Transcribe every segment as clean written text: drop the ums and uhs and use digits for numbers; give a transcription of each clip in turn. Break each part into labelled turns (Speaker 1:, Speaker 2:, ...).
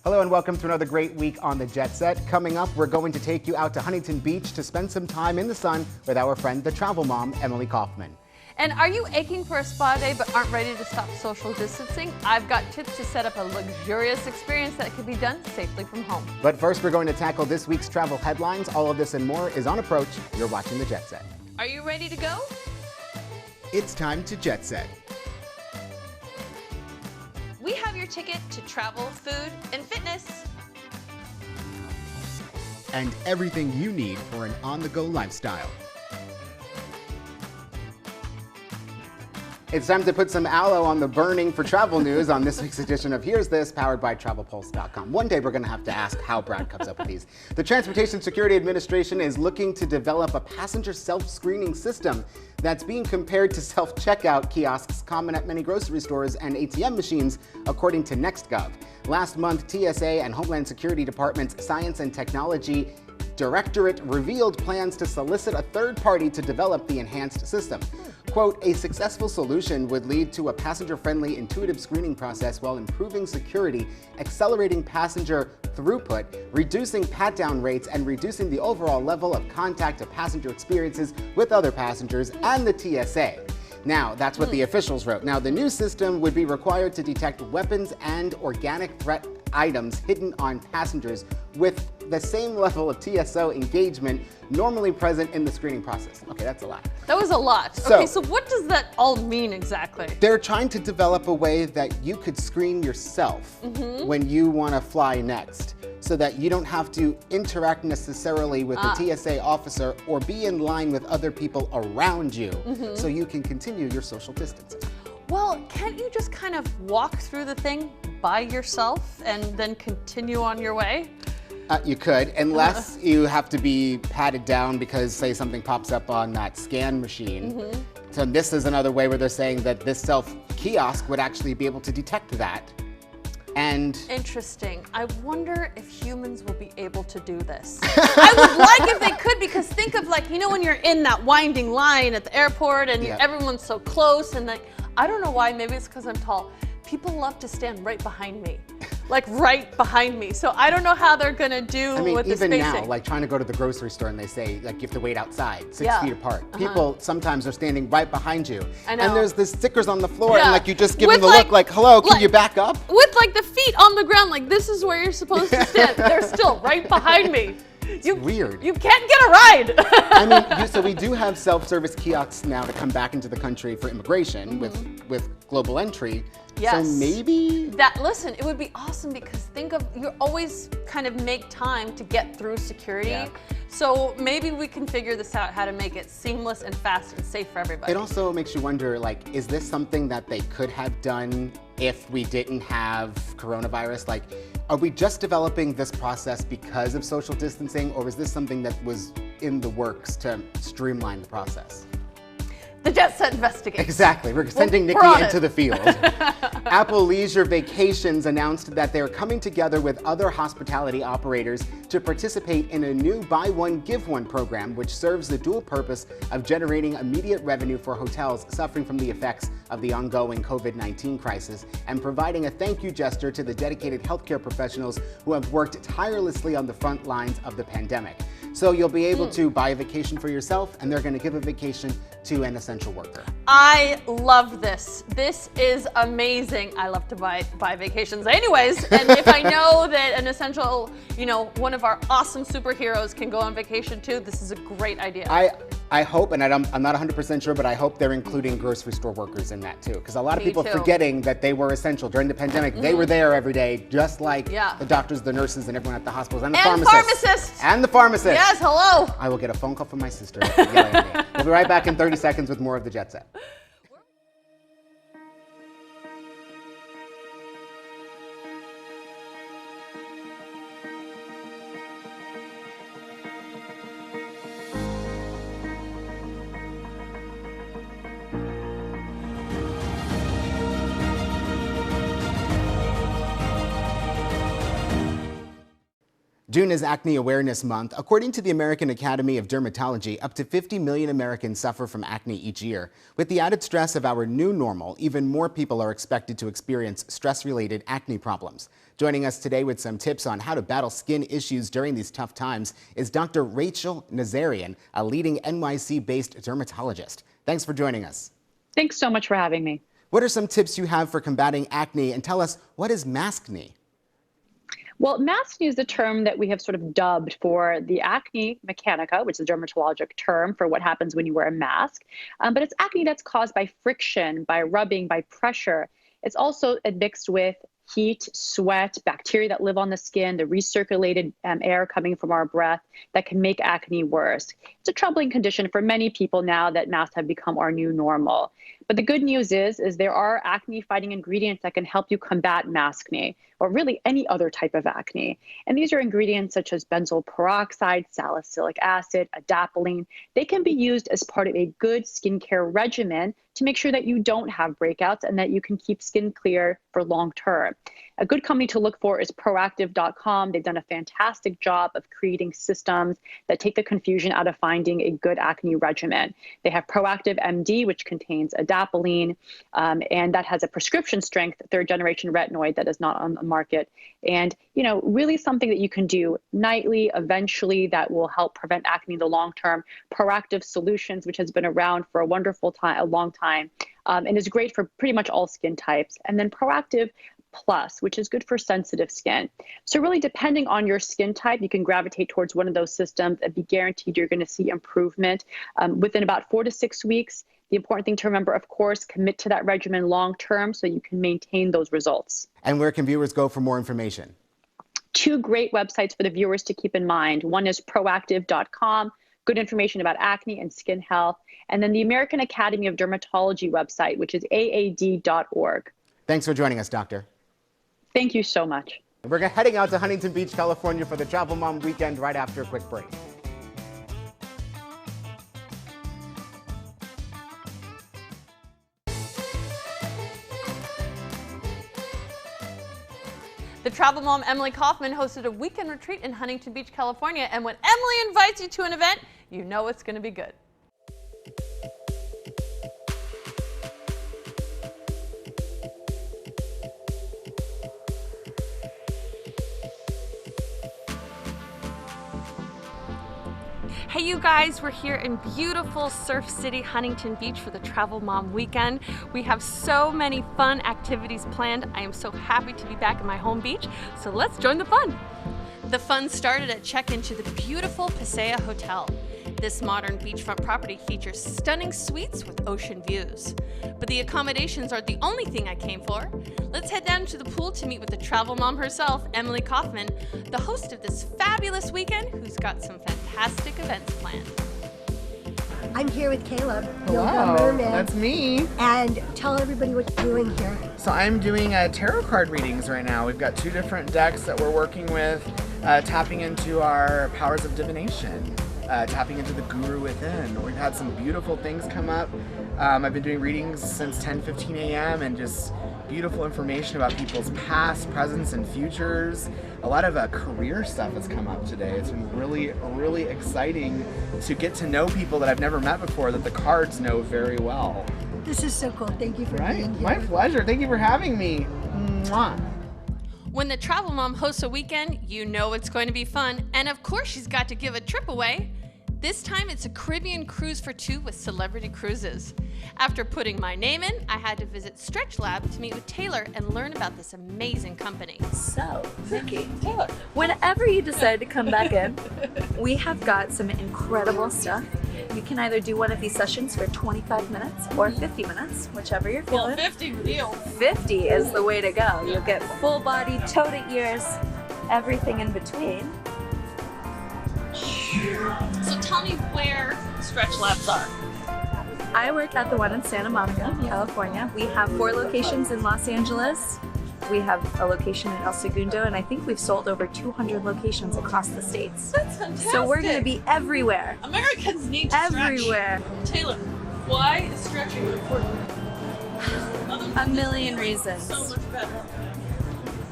Speaker 1: Hello and welcome to another great week on the JetSet. Coming up, we're going to take you out to Huntington Beach to spend some time in the sun with our friend, the travel mom, Emily Kaufman.
Speaker 2: And are you aching for a spa day but aren't ready to stop social distancing? I've got tips to set up a luxurious experience that can be done safely from home.
Speaker 1: But first, we're going to tackle this week's travel headlines. All of this and more is on approach. You're watching the JetSet.
Speaker 2: Are you ready to go?
Speaker 1: It's time to JetSet.
Speaker 2: We have your ticket to travel, food, and fitness.
Speaker 1: And everything you need for an on-the-go lifestyle. It's time to put some aloe on the burning for travel news on this week's edition of Here's This, powered by TravelPulse.com. One day we're going to have to ask how Brad comes up with these. The Transportation Security Administration is looking to develop a passenger self-screening system that's being compared to self-checkout kiosks common at many grocery stores and ATM machines, according to NextGov. Last month, TSA and Homeland Security Department's Science and Technology Directorate revealed plans to solicit a third party to develop the enhanced system. Quote, a successful solution would lead to a passenger-friendly, intuitive screening process while improving security, accelerating passenger throughput, reducing pat-down rates, and reducing the overall level of contact a passenger experiences with other passengers and the TSA. Now, that's what the officials wrote. Now, the new system would be required to detect weapons and organic threat items hidden on passengers with the same level of TSO engagement normally present in the screening process. Okay, that's a lot.
Speaker 2: That was a lot. Okay, so what does that all mean exactly?
Speaker 1: They're trying to develop a way that you could screen yourself when you want to fly next, so that you don't have to interact necessarily with the TSA officer or be in line with other people around you, so you can continue your social distancing.
Speaker 2: Well, can't you just kind of walk through the thing by yourself and then continue on your way?
Speaker 1: You could, unless you have to be patted down because, say, something pops up on that scan machine. So this is another way where they're saying that this self-kiosk would actually be able to detect that. And
Speaker 2: interesting. I wonder if humans will be able to do this. I would like if they could, because think of, like, you know, when you're in that winding line at the airport and everyone's so close, and like, I don't know why, maybe it's because I'm tall. People love to stand right behind me. Like right behind me. So I don't know how they're gonna do with the spacing.
Speaker 1: Even now, like trying to go to the grocery store and they say, like, you have to wait outside 6 feet apart. People sometimes are standing right behind you.
Speaker 2: I know.
Speaker 1: And there's the stickers on the floor and like you just give them the look like, hello, can you back up?
Speaker 2: With like the feet on the ground, like this is where you're supposed to stand. They're still right behind me.
Speaker 1: It's weird.
Speaker 2: You can't get a ride.
Speaker 1: I mean, so we do have self-service kiosks now to come back into the country for immigration with global entry.
Speaker 2: Yes.
Speaker 1: So maybe
Speaker 2: listen, it would be awesome, because think of, you always kind of make time to get through security. So maybe we can figure this out, how to make it seamless and fast and safe for everybody.
Speaker 1: It also makes you wonder, like, is this something that they could have done if we didn't have coronavirus? Like, are we just developing this process because of social distancing, or is this something that was in the works to streamline the process?
Speaker 2: The JetSet investigates.
Speaker 1: Exactly. We're sending Nikki into the field. Apple Leisure Vacations announced that they're coming together with other hospitality operators to participate in a new Buy One, Give One program, which serves the dual purpose of generating immediate revenue for hotels suffering from the effects of the ongoing COVID-19 crisis and providing a thank you gesture to the dedicated healthcare professionals who have worked tirelessly on the front lines of the pandemic. So you'll be able to buy a vacation for yourself, and they're going to give a vacation to an essential worker.
Speaker 2: I love this. This is amazing. I love to buy vacations anyways. And if I know that an essential, you know, one of our awesome superheroes can go on vacation too, this is a great idea.
Speaker 1: I hope, and I'm not 100% sure, but I hope they're including grocery store workers in that too. Because a lot of people forgetting that they were essential during the pandemic. They were there every day, just like the doctors, the nurses, and everyone at the hospitals, and the pharmacists. And the pharmacists.
Speaker 2: Yes, hello.
Speaker 1: I will get a phone call from my sister yelling at me. We'll be right back in 30 seconds with more of the JetSet. June is Acne Awareness Month. According to the American Academy of Dermatology, up to 50 million Americans suffer from acne each year. With the added stress of our new normal, even more people are expected to experience stress-related acne problems. Joining us today with some tips on how to battle skin issues during these tough times is Dr. Rachel Nazarian, a leading NYC-based dermatologist. Thanks for joining us.
Speaker 3: Thanks so much for having me.
Speaker 1: What are some tips you have for combating acne? And tell us, what is maskne?
Speaker 3: Well, maskne is the term that we have sort of dubbed for the acne mechanica, which is a dermatologic term for what happens when you wear a mask. But it's acne that's caused by friction, by rubbing, by pressure. It's also mixed with heat, sweat, bacteria that live on the skin, the recirculated air coming from our breath that can make acne worse. It's a troubling condition for many people now that masks have become our new normal. But the good news is there are acne-fighting ingredients that can help you combat maskne, or really any other type of acne. And these are ingredients such as benzoyl peroxide, salicylic acid, adapalene. They can be used as part of a good skincare regimen to make sure that you don't have breakouts and that you can keep skin clear for long term. A good company to look for is Proactiv.com. They've done a fantastic job of creating systems that take the confusion out of finding a good acne regimen. They have Proactiv MD, which contains adapalene, and that has a prescription strength third generation retinoid that is not on the market. And, really something that you can do nightly, eventually, that will help prevent acne in the long term. Proactiv Solutions, which has been around for a long time, and is great for pretty much all skin types. And then Proactiv Plus, which is good for sensitive skin. So really, depending on your skin type, you can gravitate towards one of those systems and be guaranteed you're going to see improvement within about 4 to 6 weeks. The important thing to remember, of course, commit to that regimen long term so you can maintain those results.
Speaker 1: And where can viewers go for more information?
Speaker 3: 2 great websites for the viewers to keep in mind. One is Proactiv.com, good information about acne and skin health, and then the American Academy of Dermatology website, which is aad.org.
Speaker 1: Thanks for joining us, Doctor.
Speaker 3: Thank you so much.
Speaker 1: We're heading out to Huntington Beach, California for the Travel Mom weekend right after a quick break.
Speaker 2: The travel mom, Emily Kaufman, hosted a weekend retreat in Huntington Beach, California. And when Emily invites you to an event, you know it's going to be good. Hey you guys, we're here in beautiful Surf City, Huntington Beach for the Travel Mom weekend. We have so many fun activities planned. I am so happy to be back at my home beach, so let's join the fun. The fun started at check-in to the beautiful Paseo Hotel. This modern beachfront property features stunning suites with ocean views. But the accommodations aren't the only thing I came for. Let's head down to the pool to meet with the travel mom herself, Emily Kaufman, the host of this fabulous weekend, who's got some fantastic events planned.
Speaker 4: I'm here with Caleb,
Speaker 5: Hello,
Speaker 4: Yoga Merman.
Speaker 5: that's me.
Speaker 4: And tell everybody what you're doing here.
Speaker 5: So I'm doing tarot card readings right now. We've got 2 different decks that we're working with, tapping into our powers of divination, tapping into the guru within. We've had some beautiful things come up. I've been doing readings since 10:15 a.m. and just beautiful information about people's past, presents, and futures. A lot of career stuff has come up today. It's been really, really exciting to get to know people that I've never met before that the cards know very well.
Speaker 4: This is so cool. Thank you for being here.
Speaker 5: My pleasure. Thank you for having me. Mwah.
Speaker 2: When the travel mom hosts a weekend, you know it's going to be fun. And of course, she's got to give a trip away. This time it's a Caribbean cruise for 2 with Celebrity Cruises. After putting my name in, I had to visit Stretch Lab to meet with Taylor and learn about this amazing company.
Speaker 6: So, Vicky, Taylor, whenever you decide to come back in, we have got some incredible stuff. You can either do one of these sessions for 25 minutes or 50 minutes, whichever you're feeling.
Speaker 2: 50 real.
Speaker 6: 50 is the way to go. You'll get full body, toe to ears, everything in between.
Speaker 2: So tell me where Stretch Labs are.
Speaker 6: I work at the one in Santa Monica, California. We have 4 locations in Los Angeles. We have a location in El Segundo, and I think we've sold over 200 locations across the states.
Speaker 2: That's fantastic.
Speaker 6: So we're going to be everywhere.
Speaker 2: Americans need to stretch.
Speaker 6: Everywhere.
Speaker 2: Taylor, why is stretching important?
Speaker 6: A million reasons.
Speaker 2: So much better.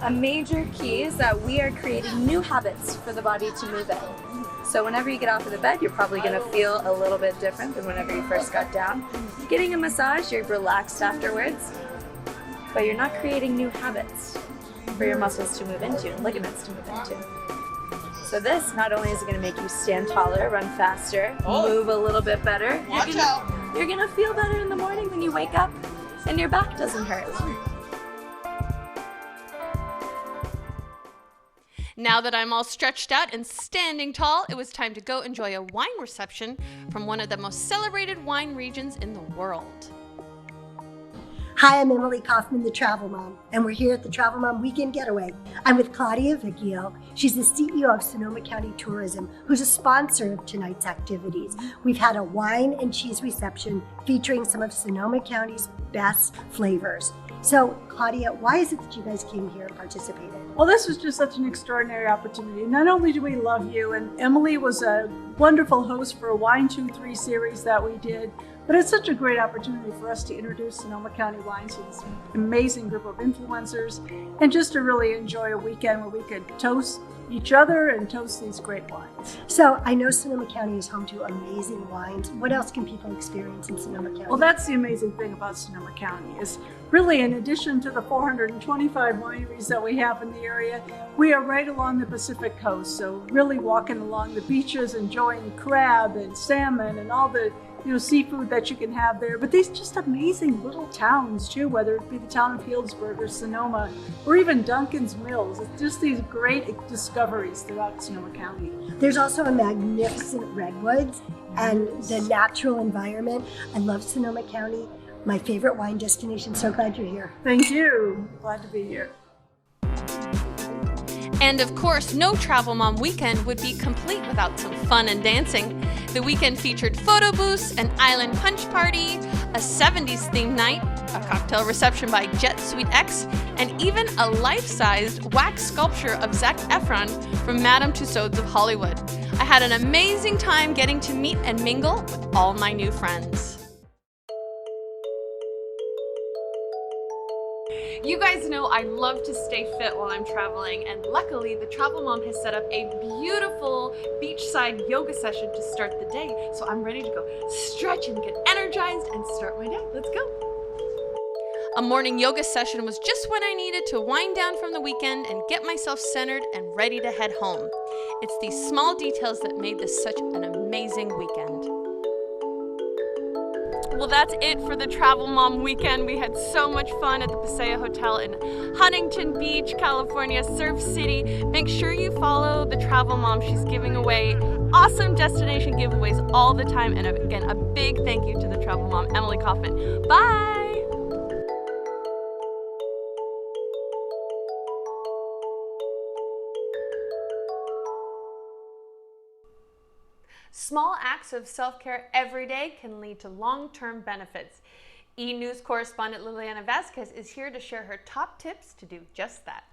Speaker 6: A major key is that we are creating new habits for the body to move in. So whenever you get off of the bed, you're probably going to feel a little bit different than whenever you first got down. Getting a massage, you're relaxed afterwards, but you're not creating new habits. for your muscles to move into and ligaments to move into. So this, not only is it going to make you stand taller, run faster, move a little bit better, you're gonna feel better in the morning when you wake up and your back doesn't hurt.
Speaker 2: Now that I'm all stretched out and standing tall, it was time to go enjoy a wine reception from one of the most celebrated wine regions in the world.
Speaker 4: Hi, I'm Emily Kaufman, the Travel Mom, and we're here at the Travel Mom Weekend Getaway. I'm with Claudia Vecchio. She's the CEO of Sonoma County Tourism, who's a sponsor of tonight's activities. We've had a wine and cheese reception featuring some of Sonoma County's best flavors. So, Claudia, why is it that you guys came here and participated?
Speaker 7: Well, this was just such an extraordinary opportunity. Not only do we love you, and Emily was a wonderful host for a Wine 2-3 series that we did, but it's such a great opportunity for us to introduce Sonoma County wines to this amazing group of influencers and just to really enjoy a weekend where we could toast each other and toast these great wines.
Speaker 4: So I know Sonoma County is home to amazing wines. What else can people experience in Sonoma County?
Speaker 7: Well, that's the amazing thing about Sonoma County is really, in addition to the 425 wineries that we have in the area, we are right along the Pacific coast. So really walking along the beaches, enjoying crab and salmon and all the seafood that you can have there. But these just amazing little towns too, whether it be the town of Healdsburg or Sonoma, or even Duncan's Mills. It's just these great discoveries throughout Sonoma County.
Speaker 4: There's also a magnificent redwoods and the natural environment. I love Sonoma County, my favorite wine destination. So glad you're here.
Speaker 7: Thank you. Glad to be here.
Speaker 2: And of course, no Travel Mom weekend would be complete without some fun and dancing. The weekend featured photo booths, an island punch party, a 70s themed night, a cocktail reception by JetSet X, and even a life-sized wax sculpture of Zac Efron from Madame Tussauds of Hollywood. I had an amazing time getting to meet and mingle with all my new friends. You guys know I love to stay fit while I'm traveling, and luckily the Travel Mom has set up a beautiful beachside yoga session to start the day, so I'm ready to go stretch and get energized and start my day. Let's go. A morning yoga session was just what I needed to wind down from the weekend and get myself centered and ready to head home. It's these small details that made this such an amazing weekend. Well, that's it for the Travel Mom weekend. We had so much fun at the Paseo Hotel in Huntington Beach, California, Surf City. Make sure you follow the Travel Mom. She's giving away awesome destination giveaways all the time. And again, a big thank you to the Travel Mom, Emily Kaufman. Bye! Small acts of self-care every day can lead to long-term benefits. E-News correspondent Liliana Vasquez is here to share her top tips to do just that.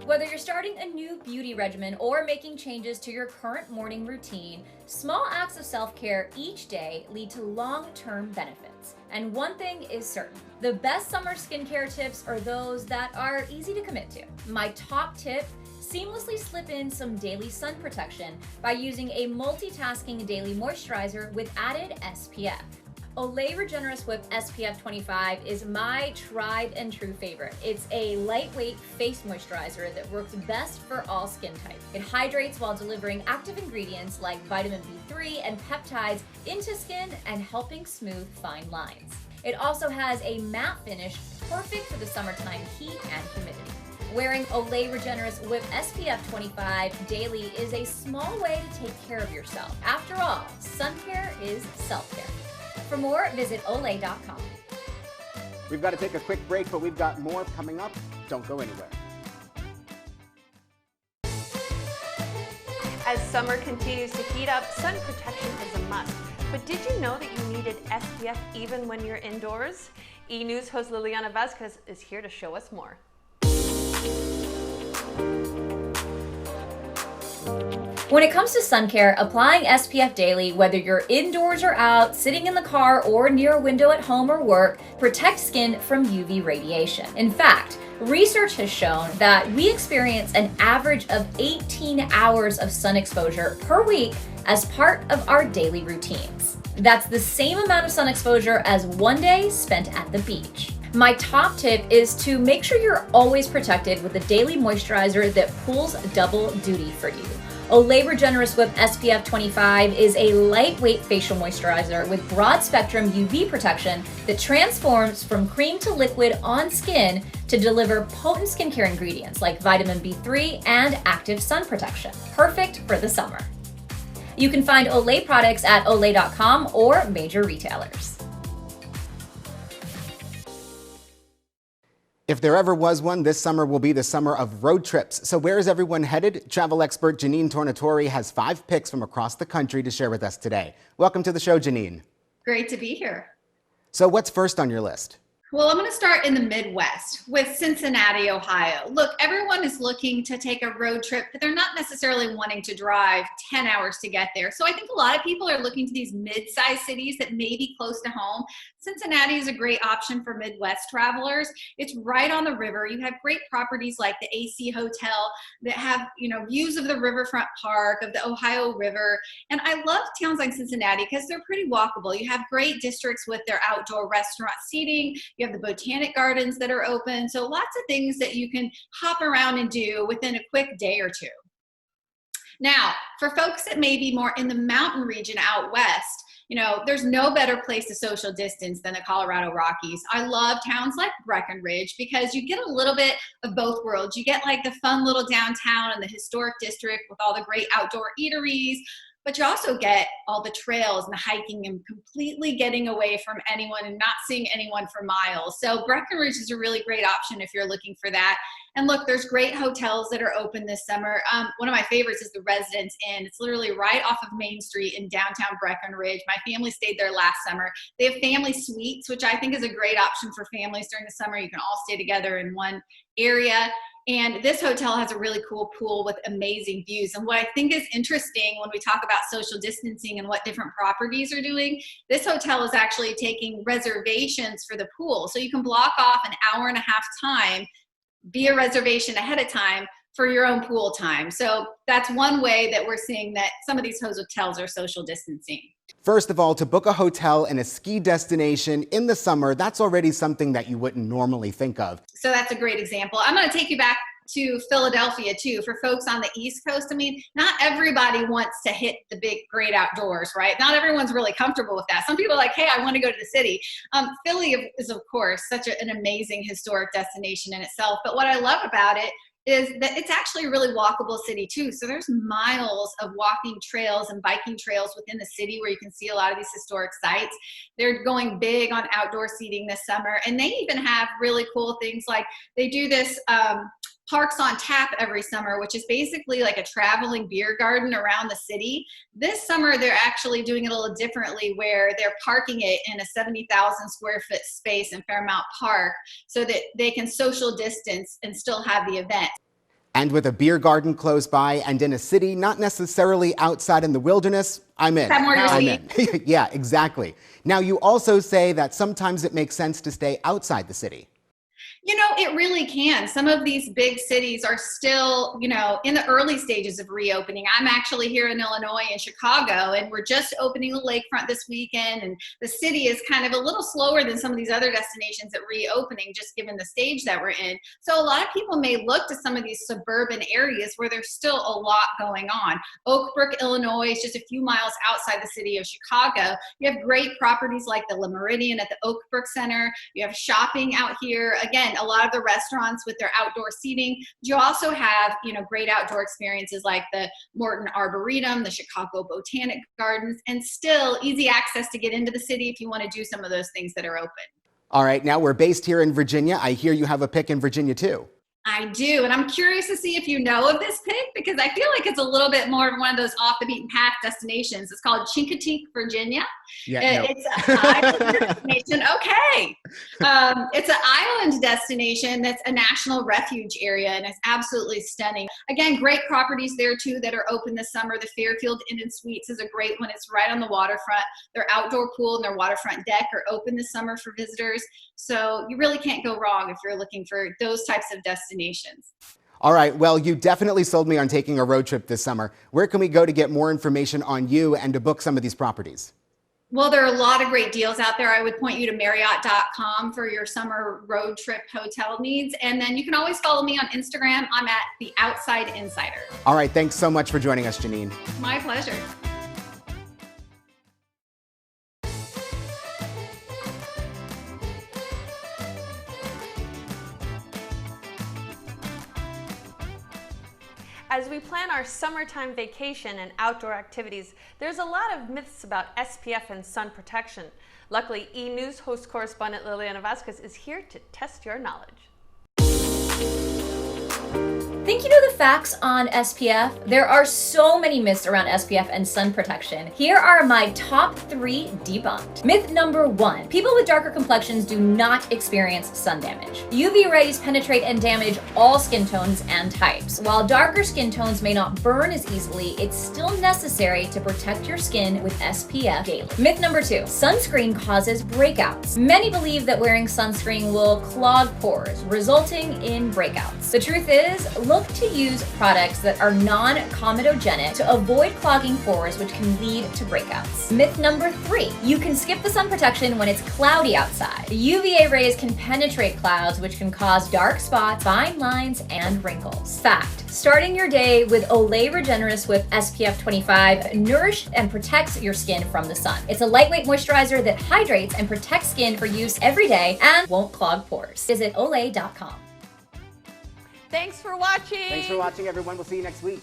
Speaker 8: Whether you're starting a new beauty regimen or making changes to your current morning routine, small acts of self-care each day lead to long-term benefits. And one thing is certain, the best summer skincare tips are those that are easy to commit to. My top tip: seamlessly slip in some daily sun protection by using a multitasking daily moisturizer with added SPF. Olay Regenerous Whip SPF 25 is my tried and true favorite. It's a lightweight face moisturizer that works best for all skin types. It hydrates while delivering active ingredients like vitamin B3 and peptides into skin and helping smooth fine lines. It also has a matte finish, perfect for the summertime heat and humidity. Wearing Olay Regenerous Whip SPF 25 daily is a small way to take care of yourself. After all, sun care is self-care. For more, visit olay.com.
Speaker 1: We've got to take a quick break, but we've got more coming up. Don't go anywhere.
Speaker 2: As summer continues to heat up, sun protection is a must. But did you know that you needed SPF even when you're indoors? E-News host Liliana Vasquez is here to show us more.
Speaker 8: When it comes to sun care, applying SPF daily, whether you're indoors or out, sitting in the car, or near a window at home or work, protects skin from UV radiation. In fact, research has shown that we experience an average of 18 hours of sun exposure per week as part of our daily routines. That's the same amount of sun exposure as one day spent at the beach. My top tip is to make sure you're always protected with a daily moisturizer that pulls double duty for you. Olay Regenerist Whip SPF 25 is a lightweight facial moisturizer with broad spectrum UV protection that transforms from cream to liquid on skin to deliver potent skincare ingredients like vitamin B3 and active sun protection. Perfect for the summer. You can find Olay products at olay.com or major retailers.
Speaker 1: If there ever was one, this summer will be the summer of road trips. So where is everyone headed? Travel expert Janine Tornatori has 5 picks from across the country to share with us today. Welcome to the show, Janine.
Speaker 9: Great to be here.
Speaker 1: So what's first on your list?
Speaker 9: Well, I'm going to start in the Midwest with Cincinnati, Ohio. Look, everyone is looking to take a road trip, but they're not necessarily wanting to drive 10 hours to get there. So I think a lot of people are looking to these mid-sized cities that may be close to home. Cincinnati is a great option for Midwest travelers. It's right on the river. You have great properties like the AC Hotel that have, views of the riverfront park, of the Ohio River. And I love towns like Cincinnati because they're pretty walkable. You have great districts with their outdoor restaurant seating. You have the botanic gardens that are open. So lots of things that you can hop around and do within a quick day or two. Now, for folks that may be more in the mountain region out west, there's no better place to social distance than the Colorado Rockies. I love towns like Breckenridge because you get a little bit of both worlds. You get like the fun little downtown and the historic district with all the great outdoor eateries, but you also get all the trails and the hiking and completely getting away from anyone and not seeing anyone for miles. So Breckenridge is a really great option if you're looking for that. And look, there's great hotels that are open this summer. One of my favorites is the Residence Inn. It's literally right off of Main Street in downtown Breckenridge. My family stayed there last summer. They have family suites, which I think is a great option for families during the summer. You can all stay together in one area. And this hotel has a really cool pool with amazing views. And what I think is interesting when we talk about social distancing and what different properties are doing, this hotel is actually taking reservations for the pool. So you can block off an hour and a half time via reservation ahead of time for your own pool time. So that's one way that we're seeing that some of these hotels are social distancing.
Speaker 1: First of all, to book a hotel in a ski destination in the summer, that's already something that you wouldn't normally think of.
Speaker 9: So that's a great example. I'm going to take you back to Philadelphia too. For folks on the East Coast, I mean, not everybody wants to hit the big, great outdoors, right? Not everyone's really comfortable with that. Some people are like, hey, I want to go to the city. Philly is, of course, such an amazing historic destination in itself. But what I love about it is that it's actually a really walkable city too. So there's miles of walking trails and biking trails within the city where you can see a lot of these historic sites. They're going big on outdoor seating this summer. And they even have really cool things like they do this Parks on Tap every summer, which is basically like a traveling beer garden around the city. This summer, they're actually doing it a little differently where they're parking it in a 70,000 square foot space in Fairmount Park so that they can social distance and still have the event.
Speaker 1: And with a beer garden close by and in a city, not necessarily outside in the wilderness, I'm in. I'm in. Yeah, exactly. Now, you also say that sometimes it makes sense to stay outside the city.
Speaker 9: It really can. Some of these big cities are still, in the early stages of reopening. I'm actually here in Illinois in Chicago, and we're just opening the lakefront this weekend. And the city is kind of a little slower than some of these other destinations at reopening, just given the stage that we're in. So a lot of people may look to some of these suburban areas where there's still a lot going on. Oak Brook, Illinois is just a few miles outside the city of Chicago. You have great properties like the Le Meridien at the Oak Brook Center. You have shopping out here. Again, a lot of the restaurants with their outdoor seating. You also have, great outdoor experiences like the Morton Arboretum, the Chicago Botanic Gardens, and still easy access to get into the city if you want to do some of those things that are open.
Speaker 1: All right, now we're based here in Virginia. I hear you have a pick in Virginia too.
Speaker 9: I do, and I'm curious to see if you know of this pick because I feel like it's a little bit more of one of those off the beaten path destinations. It's called Chincoteague, Virginia.
Speaker 1: Yeah,
Speaker 9: it's an island destination. Okay. It's an island destination that's a national refuge area, and it's absolutely stunning. Again, great properties there too that are open this summer. The Fairfield Inn and Suites is a great one. It's right on the waterfront. Their outdoor pool and their waterfront deck are open this summer for visitors. So you really can't go wrong if you're looking for those types of destinations.
Speaker 1: All right, well, you definitely sold me on taking a road trip this summer. Where can we go to get more information on you and to book some of these properties?
Speaker 9: Well, there are a lot of great deals out there. I would point you to Marriott.com for your summer road trip hotel needs. And then you can always follow me on Instagram. I'm at The Outside Insider.
Speaker 1: All right, thanks so much for joining us, Janine.
Speaker 9: My pleasure.
Speaker 2: As we plan our summertime vacation and outdoor activities, there's a lot of myths about SPF and sun protection. Luckily, E! News host correspondent Liliana Vasquez is here to test your knowledge.
Speaker 8: Think you know the facts on SPF? There are so many myths around SPF and sun protection. Here are my top 3 debunked. Myth number 1. People with darker complexions do not experience sun damage. UV rays penetrate and damage all skin tones and types. While darker skin tones may not burn as easily, it's still necessary to protect your skin with SPF daily. Myth number 2. Sunscreen causes breakouts. Many believe that wearing sunscreen will clog pores, resulting in breakouts. The truth is, look to use products that are non-comedogenic to avoid clogging pores, which can lead to breakouts. Myth number 3. You can skip the sun protection when it's cloudy outside. The UVA rays can penetrate clouds, which can cause dark spots, fine lines, and wrinkles. Fact. Starting your day with Olay Regenerist with SPF 25 nourishes and protects your skin from the sun. It's a lightweight moisturizer that hydrates and protects skin for use every day and won't clog pores. Visit Olay.com.
Speaker 2: Thanks for watching.
Speaker 1: Thanks for watching, everyone. We'll see you next week.